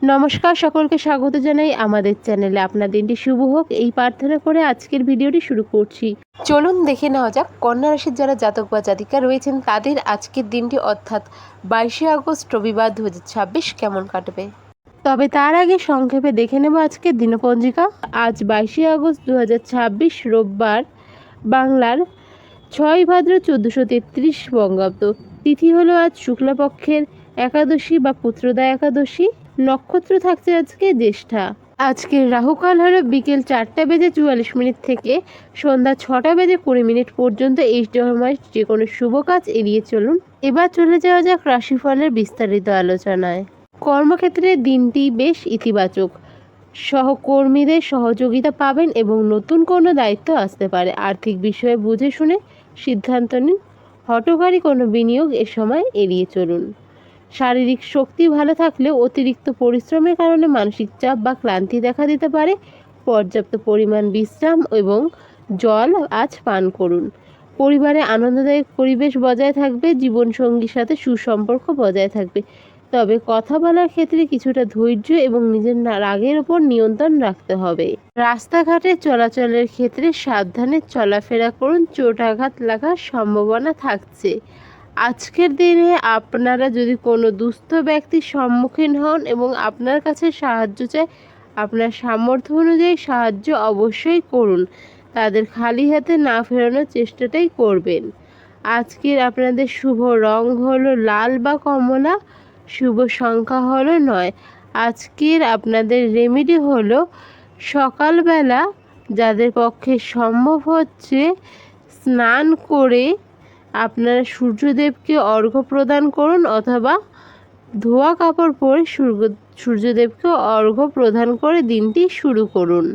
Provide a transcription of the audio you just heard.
নমস্কার, সকলকে স্বাগত জানাই আমাদের চ্যানেলে। আপনার দিনটি শুভ হোক এই প্রার্থনা করে আজকের ভিডিওটি শুরু করছি। চলুন দেখে নেওয়া যাক কন্যা রাশির যারা জাতক বা জাতিকা রয়েছেন তাদের আজকের দিনটি অর্থাৎ 22শে আগস্ট রবিবার 2026 কেমন কাটবে। তবে তার আগে সংক্ষেপে দেখে নেব আজকের দিনপঞ্জিকা। আজ 22শে আগস্ট 2026 রোববার, বাংলার 6 ভাদ্র 1433 বঙ্গাব্দ। তিথি হলো আজ শুক্লপক্ষের একাদশী বা পুত্রদা একাদশী। নক্ষত্র থাকছে আজকে জ্যেষ্ঠা। আজকের রাহুকাল হলো বিকেল 4:44 থেকে সন্ধ্যা 6:20 পর্যন্ত। এই সময় যে কোনো শুভ কাজ এড়িয়ে চলুন। এবার চলে যাওয়া যাক রাশিফলের বিস্তারিত আলোচনায়। কর্মক্ষেত্রে দিনটি বেশ ইতিবাচক। সহকর্মীদের সহযোগিতা পাবেন এবং নতুন কোনো দায়িত্ব আসতে পারে। আর্থিক বিষয়ে বুঝে শুনে সিদ্ধান্ত নিন। হঠকারী কোনো বিনিয়োগ এ সময় এড়িয়ে চলুন। শারীরিক শক্তি ভালো থাকলেও অতিরিক্ত পরিশ্রমের কারণে মানসিক চাপ বা ক্লান্তি দেখা দিতে পারে। পর্যাপ্ত পরিমাণ বিশ্রাম এবং জল আজ পান করুন। পরিবারে আনন্দদায়ক পরিবেশ বজায় থাকবে। জীবনসঙ্গীর সাথে সুসম্পর্ক বজায় থাকবে। তবে কথা বলার ক্ষেত্রে কিছুটা ধৈর্য এবং নিজের রাগের ওপর নিয়ন্ত্রণ রাখতে হবে। রাস্তাঘাটে চলাচলের ক্ষেত্রে সাবধানে চলাফেরা করুন। চোট আঘাত লাগার সম্ভাবনা থাকছে। আজকের দিনে আপনারা যদি কোনো দুস্থ ব্যক্তির সম্মুখীন হন এবং আপনার কাছে সাহায্য চায়, আপনার সামর্থ্য অনুযায়ী সাহায্য অবশ্যই করুন। তাদের খালি হাতে না ফেরানোর চেষ্টাটাই করবেন। আজকের আপনাদের শুভ রং হলো লাল বা কমলা। শুভ সংখ্যা হলো 9। আজকের আপনাদের রেমেডি হলো সকালবেলা যাদের পক্ষে সম্ভব হচ্ছে স্নান করে আপনারা সূর্যদেবকে অর্ঘ্য প্রদান করুন অথবা ধোয়া কাপড় পরে সূর্যদেবকে অর্ঘ্য প্রদান করে দিনটি শুরু করুন।